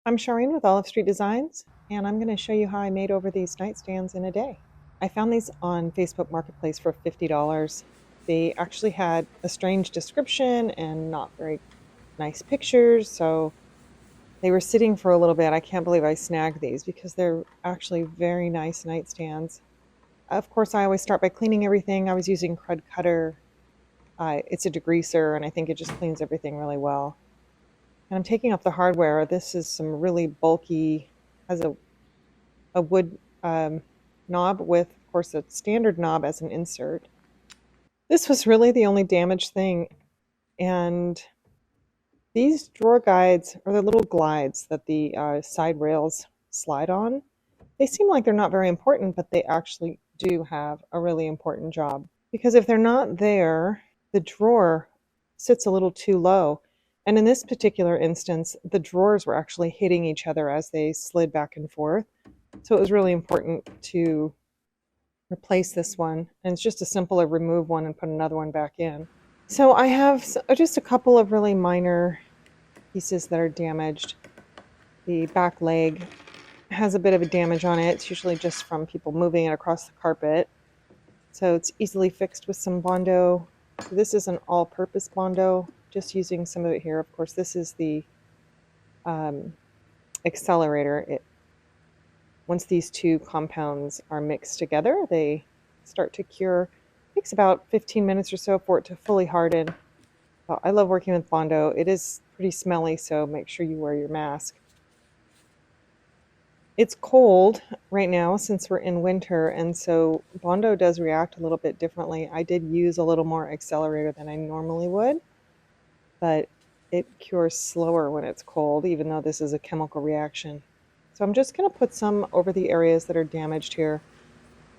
I'm Shireen with Olive Street Designs, and I'm going to show you how I made over these nightstands in a day. I found these on Facebook Marketplace for $50. They actually had a strange description and not very nice pictures, so they were sitting for a little bit. I can't believe I snagged these because they're actually very nice nightstands. Of course, I always start by cleaning everything. I was using Crud Cutter. It's a degreaser, and I think it just cleans everything really well. And I'm taking off the hardware. This is some really bulky, has a wood knob with, of course, a standard knob as an insert. This was really the only damaged thing. And these drawer guides, or the little glides that the side rails slide on, they seem like they're not very important, but they actually do have a really important job. Because if they're not there, the drawer sits a little too low. And in this particular instance, the drawers were actually hitting each other as they slid back and forth. So it was really important to replace this one. And it's just a simple remove one and put another one back in. So I have just a couple of really minor pieces that are damaged. The back leg has a bit of a damage on it. It's usually just from people moving it across the carpet. So it's easily fixed with some Bondo. So this is an all-purpose Bondo, just using some of it here. Of course, this is the accelerator. Once these two compounds are mixed together, they start to cure. It takes about 15 minutes or so for it to fully harden. Well, I love working with Bondo. It is pretty smelly, so make sure you wear your mask. It's cold right now since we're in winter, and so Bondo does react a little bit differently. I did use a little more accelerator than I normally would, but it cures slower when it's cold, even though this is a chemical reaction. So I'm just going to put some over the areas that are damaged here.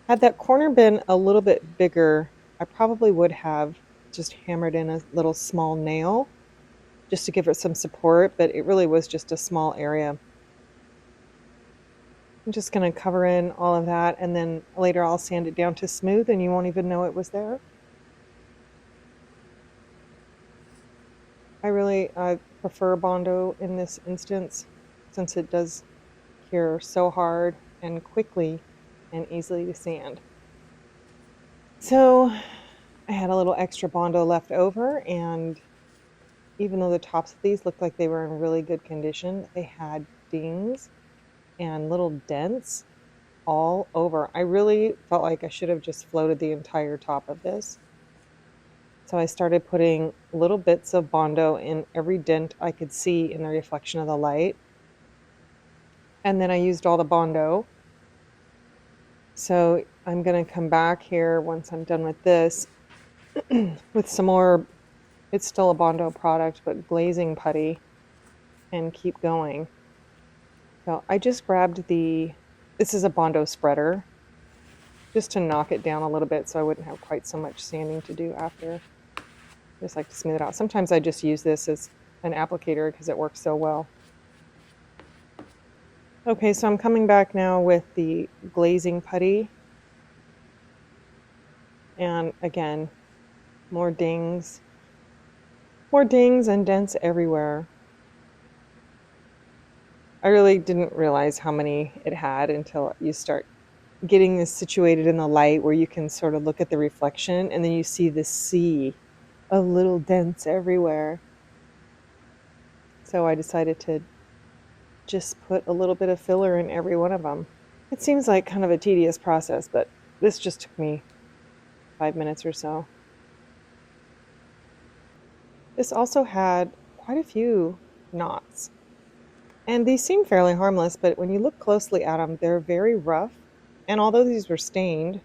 Had that corner been a little bit bigger, I probably would have just hammered in a little small nail just to give it some support, but it really was just a small area. I'm just going to cover in all of that, and then later I'll sand it down to smooth and you won't even know it was there. I really prefer Bondo in this instance since it does cure so hard and quickly and easily to sand. So I had a little extra Bondo left over, and even though the tops of these looked like they were in really good condition, they had dings and little dents all over. I really felt like I should have just floated the entire top of this. So I started putting little bits of Bondo in every dent I could see in the reflection of the light. And then I used all the Bondo. So I'm going to come back here once I'm done with this with some more, it's still a Bondo product, but glazing putty, and keep going. So I just grabbed this is a Bondo spreader, just to knock it down a little bit so I wouldn't have quite so much sanding to do after. I just like to smooth it out. Sometimes I just use this as an applicator because it works so well. Okay, so I'm coming back now with the glazing putty. And again, more dings and dents everywhere. I really didn't realize how many it had until you start getting this situated in the light where you can sort of look at the reflection, and then you see this sea of little dents everywhere. So I decided to just put a little bit of filler in every one of them. It seems like kind of a tedious process, but this just took me 5 minutes or so. This also had quite a few knots. And these seem fairly harmless, but when you look closely at them, they're very rough. And although these were stained,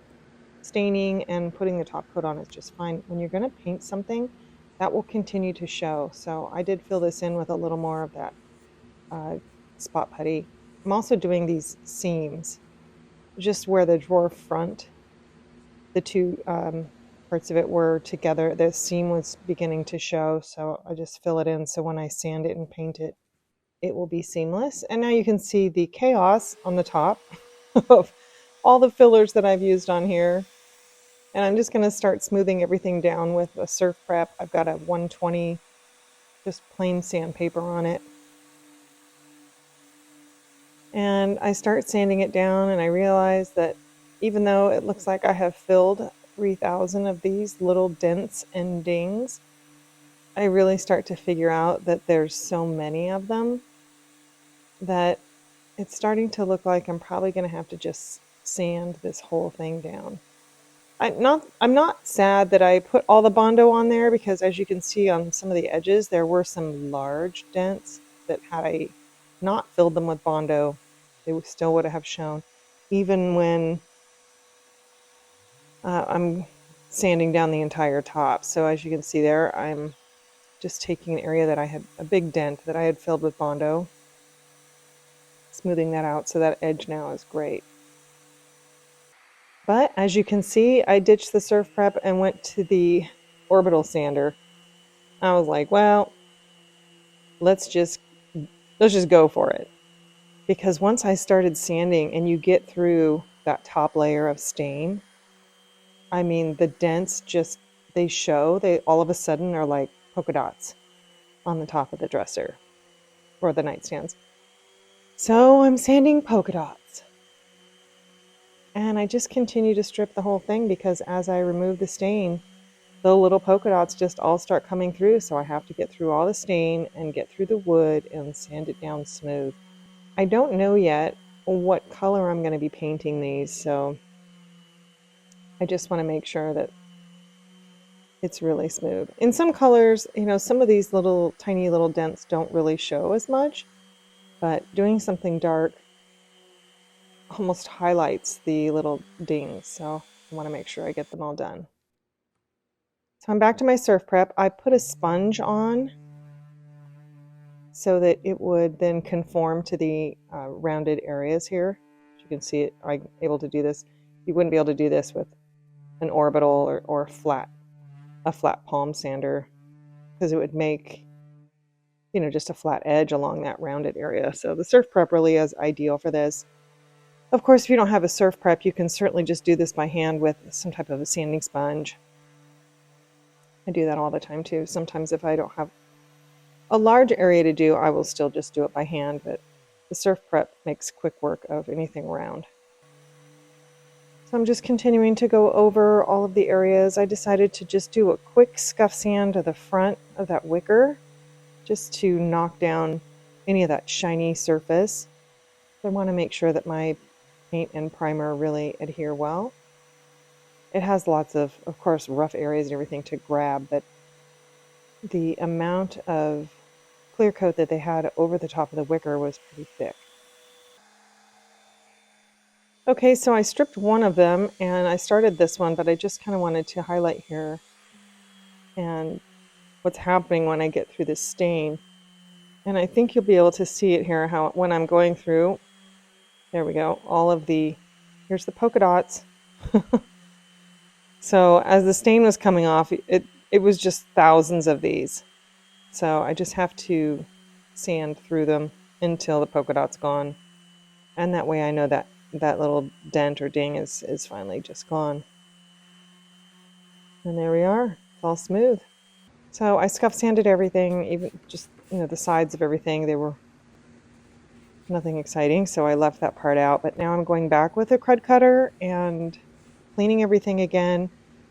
staining and putting the top coat on is just fine. When you're going to paint something, that will continue to show. So I did fill this in with a little more of that spot putty. I'm also doing these seams, just where the drawer front, the two parts of it were together. The seam was beginning to show, so I just fill it in so when I sand it and paint it, it will be seamless. And now you can see the chaos on the top of all the fillers that I've used on here. And I'm just going to start smoothing everything down with a surf prep. I've got a 120 just plain sandpaper on it. And I start sanding it down, and I realize that even though it looks like I have filled 3,000 of these little dents and dings, I really start to figure out that there's so many of them that it's starting to look like I'm probably going to have to just sand this whole thing down. I'm not sad that I put all the Bondo on there, because as you can see on some of the edges, there were some large dents that had I not filled them with Bondo, they still would have shown, even when I'm sanding down the entire top. So as you can see there, I'm just taking an area that I had a big dent that I had filled with Bondo, smoothing that out, so that edge now is great. But as you can see, I ditched the surf prep and went to the orbital sander. I was like, well, let's just go for it. Because once I started sanding and you get through that top layer of stain, I mean, the dents just, they all of a sudden are like polka dots on the top of the dresser or the nightstands. So I'm sanding polka dots. And I just continue to strip the whole thing, because as I remove the stain, the little polka dots just all start coming through. So I have to get through all the stain and get through the wood and sand it down smooth. I don't know yet what color I'm going to be painting these, so I just want to make sure that it's really smooth. In some colors, some of these little tiny little dents don't really show as much, but doing something dark almost highlights the little dings, so I want to make sure I get them all done. So I'm back to my surf prep. I put a sponge on so that it would then conform to the rounded areas here. As you can see it, I'm able to do this. You wouldn't be able to do this with an orbital or a flat palm sander, because it would make just a flat edge along that rounded area. So the surf prep really is ideal for this. Of course, if you don't have a surf prep, you can certainly just do this by hand with some type of a sanding sponge. I do that all the time too. Sometimes if I don't have a large area to do, I will still just do it by hand, but the surf prep makes quick work of anything round. So I'm just continuing to go over all of the areas. I decided to just do a quick scuff sand to the front of that wicker, just to knock down any of that shiny surface. I want to make sure that my paint and primer really adhere well. It has lots of course, rough areas and everything to grab, but the amount of clear coat that they had over the top of the wicker was pretty thick. Okay, so I stripped one of them and I started this one, but I just kind of wanted to highlight here and what's happening when I get through this stain. And I think you'll be able to see it here, how when I'm going through, there we go, here's the polka dots. So as the stain was coming off, it was just thousands of these. So I just have to sand through them until the polka dot's gone. And that way I know that that little dent or ding is finally just gone. And there we are, it's all smooth. So I scuff sanded everything, even just, the sides of everything. They were nothing exciting, so I left that part out. But now I'm going back with a crud cutter and cleaning everything again.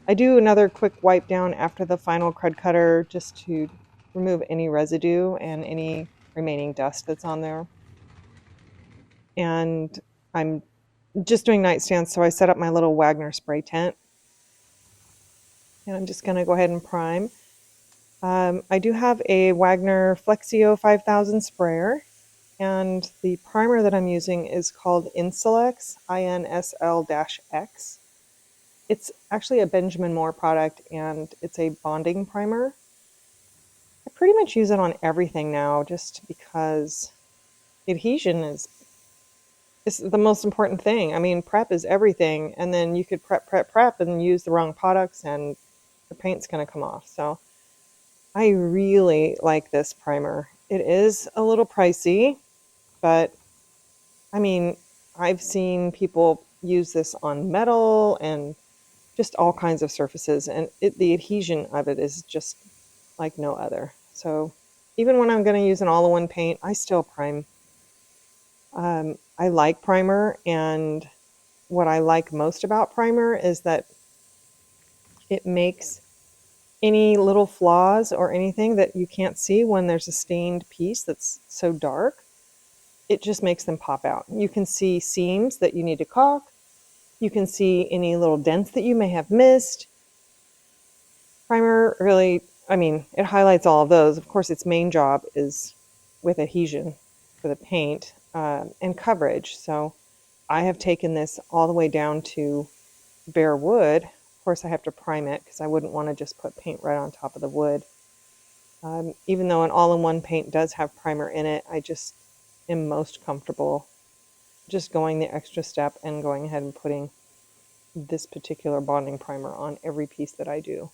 I do another quick wipe down after the final crud cutter, just to remove any residue and any remaining dust that's on there. And I'm just doing nightstands, so I set up my little Wagner spray tent. And I'm just going to go ahead and prime. I do have a Wagner Flexio 5000 sprayer, and the primer that I'm using is called Inselex, INSL-X. It's actually a Benjamin Moore product, and it's a bonding primer. I pretty much use it on everything now, just because adhesion is the most important thing. I mean, prep is everything, and then you could prep and use the wrong products and the paint's going to come off. So I really like this primer. It is a little pricey, but I mean, I've seen people use this on metal and just all kinds of surfaces, and the adhesion of it is just like no other. So even when I'm going to use an all-in-one paint, I still prime. I I like primer, and what I like most about primer is that it makes any little flaws or anything that you can't see when there's a stained piece that's so dark, it just makes them pop out. You can see seams that you need to caulk. You can see any little dents that you may have missed. Primer really, I mean, it highlights all of those. Of course, its main job is with adhesion for the paint and coverage. So I have taken this all the way down to bare wood. Of course, I have to prime it because I wouldn't want to just put paint right on top of the wood. Even though an all-in-one paint does have primer in it, I just am most comfortable just going the extra step and going ahead and putting this particular bonding primer on every piece that I do.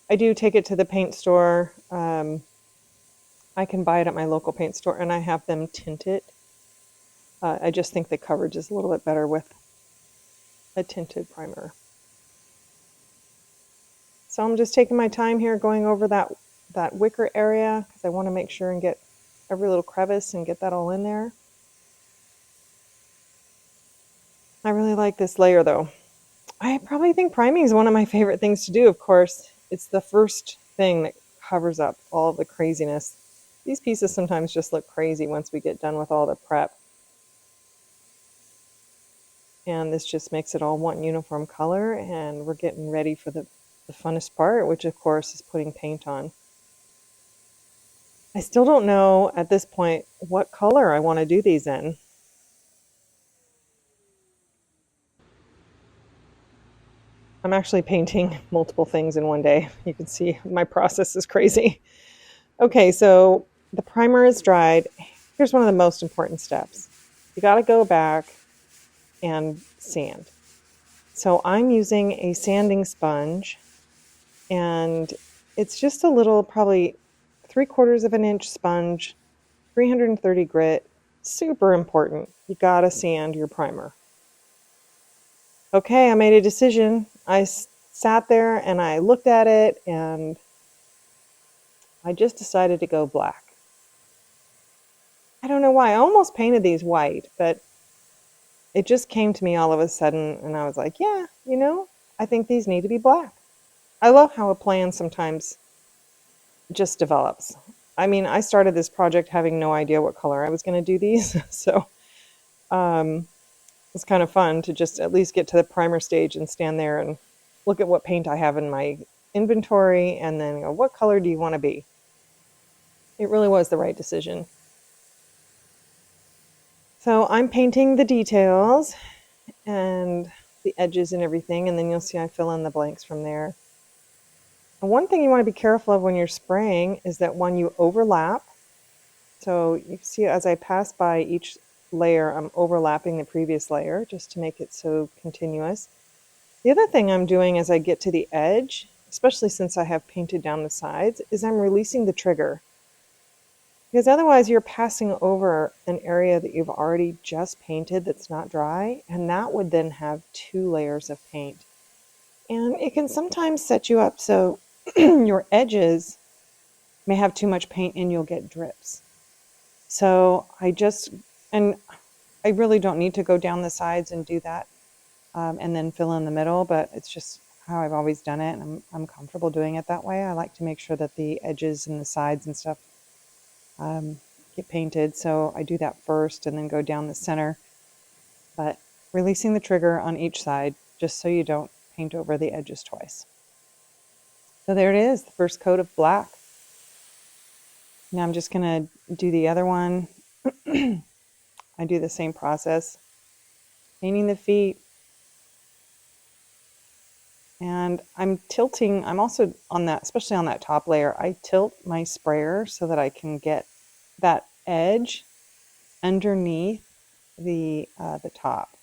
I do take it to the paint store. I can buy it at my local paint store, and I have them tint it. I just think the coverage is a little bit better with a tinted primer. So I'm just taking my time here going over that wicker area because I want to make sure and get every little crevice and get that all in there. I really like this layer though. I probably think priming is one of my favorite things to do, of course. It's the first thing that covers up all of the craziness. These pieces sometimes just look crazy once we get done with all the prep. And this just makes it all one uniform color, and we're getting ready for the funnest part, which of course is putting paint on. I still don't know at this point what color I want to do these in. I'm actually painting multiple things in one day. You can see my process is crazy. Okay, so the primer is dried. Here's one of the most important steps. You got to go back and sand. So I'm using a sanding sponge, and it's just a little, probably 3/4 of an inch sponge, 330 grit. Super important. You got to sand your primer. Okay, I made a decision. I sat there and I looked at it, and I just decided to go black. I don't know why. I almost painted these white, but it just came to me all of a sudden, and I was like, yeah, I think these need to be black. I love how a plan sometimes just develops. I mean, I started this project having no idea what color I was going to do these, so it's kind of fun to just at least get to the primer stage and stand there and look at what paint I have in my inventory and then go, what color do you want to be? It really was the right decision. So I'm painting the details and the edges and everything, and then you'll see I fill in the blanks from there. And one thing you want to be careful of when you're spraying is that when you overlap, so you see as I pass by each layer, I'm overlapping the previous layer just to make it so continuous. The other thing I'm doing as I get to the edge, especially since I have painted down the sides, is I'm releasing the trigger. Because otherwise you're passing over an area that you've already just painted that's not dry, and that would then have 2 layers of paint. And it can sometimes set you up so your edges may have too much paint and you'll get drips. So and I really don't need to go down the sides and do that and then fill in the middle, but it's just how I've always done it, and I'm comfortable doing it that way. I like to make sure that the edges and the sides and stuff get painted, so I do that first and then go down the center, but releasing the trigger on each side just so you don't paint over the edges twice. So there it is, the first coat of black. Now I'm just going to do the other one. I do the same process, painting the feet, and I'm also on that, especially on that top layer, I tilt my sprayer so that I can get that edge underneath the top.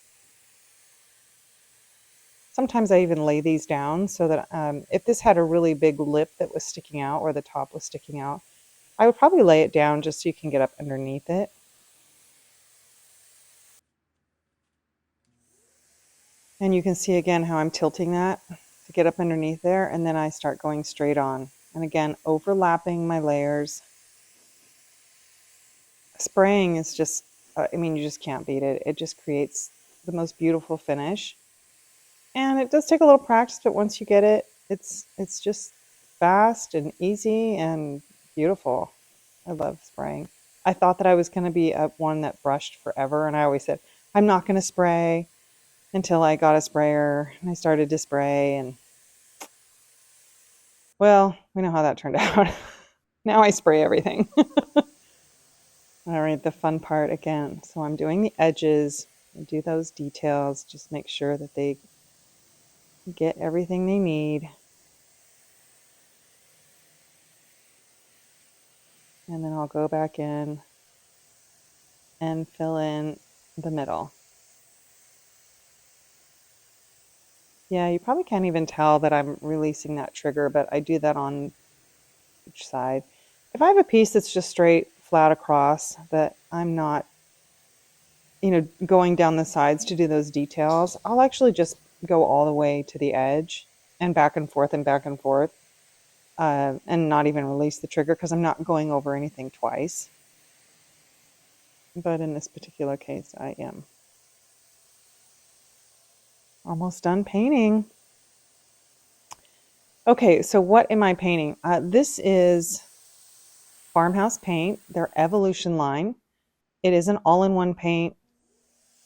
Sometimes I even lay these down so that if this had a really big lip that was sticking out or the top was sticking out, I would probably lay it down just so you can get up underneath it. And you can see again how I'm tilting that to get up underneath there, and then I start going straight on. And again, overlapping my layers. Spraying is just I mean, you just can't beat it. It just creates the most beautiful finish. And it does take a little practice, but once you get it, it's just fast and easy and beautiful. I love spraying. I thought that I was going to be one that brushed forever, and I always said, I'm not going to spray until I got a sprayer, and I started to spray, and well, we know how that turned out. Now I spray everything. All right, the fun part again. So I'm doing the edges, I do those details, just make sure that they get everything they need. And then I'll go back in and fill in the middle. Yeah, you probably can't even tell that I'm releasing that trigger, but I do that on each side. If I have a piece that's just straight flat across that I'm not, going down the sides to do those details, I'll actually just go all the way to the edge and back and forth and back and forth, and not even release the trigger because I'm not going over anything twice. But in this particular case, I am. Almost done painting. Okay, so what am I painting? This is Farmhouse Paint, their Evolution line. It is an all-in-one paint.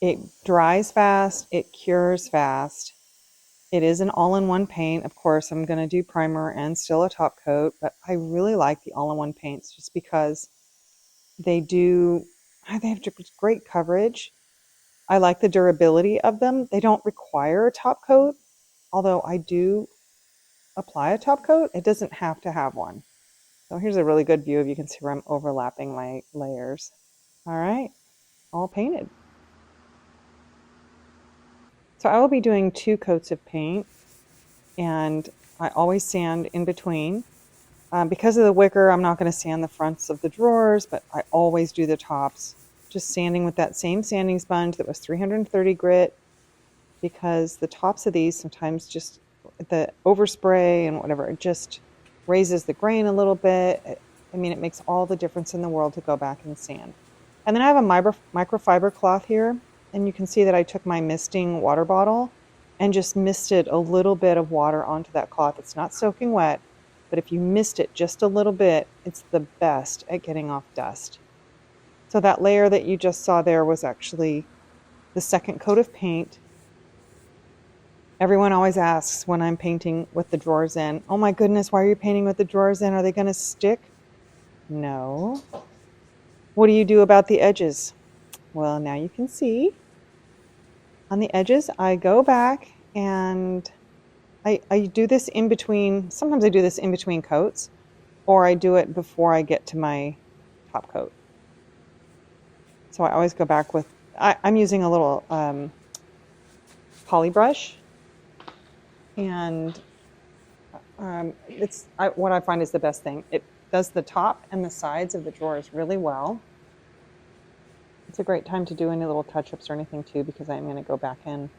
It dries fast, it cures fast. It is an all-in-one paint. Of course, I'm going to do primer and still a top coat, but I really like the all-in-one paints just because they have great coverage. I like the durability of them. They don't require a top coat, although I do apply a top coat. It doesn't have to have one. So here's a really good view if you can see where I'm overlapping my layers. All right, all painted. So I will be doing 2 coats of paint, and I always sand in between. Because of the wicker, I'm not going to sand the fronts of the drawers, but I always do the tops. Just sanding with that same sanding sponge that was 330 grit, because the tops of these sometimes just the overspray and whatever, it just raises the grain a little bit. I mean, it makes all the difference in the world to go back and sand. And then I have a microfiber cloth here, and you can see that I took my misting water bottle and just misted a little bit of water onto that cloth. It's not soaking wet, but if you mist it just a little bit, it's the best at getting off dust. So that layer that you just saw there was actually the second coat of paint. Everyone always asks when I'm painting with the drawers in, oh my goodness, why are you painting with the drawers in? Are they going to stick? No. What do you do about the edges? Well, now you can see. On the edges, I go back and I do this in between. Sometimes I do this in between coats, or I do it before I get to my top coat. So I always go back with, I'm using a little poly brush, and what I find is the best thing. It does the top and the sides of the drawers really well. It's a great time to do any little touch-ups or anything too, because I'm going to go back in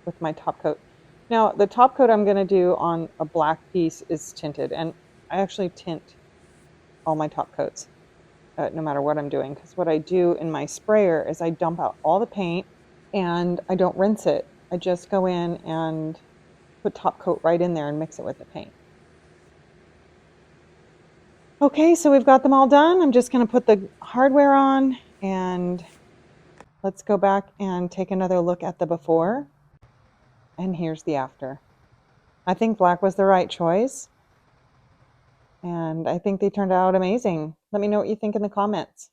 with my top coat. Now, the top coat I'm going to do on a black piece is tinted, and I actually tint all my top coats, no matter what I'm doing, because what I do in my sprayer is I dump out all the paint and I don't rinse it. I just go in and put top coat right in there and mix it with the paint. Okay, so we've got them all done. I'm just going to put the hardware on, and let's go back and take another look at the before. And here's the after. I think black was the right choice, and I think they turned out amazing. Let me know what you think in the comments.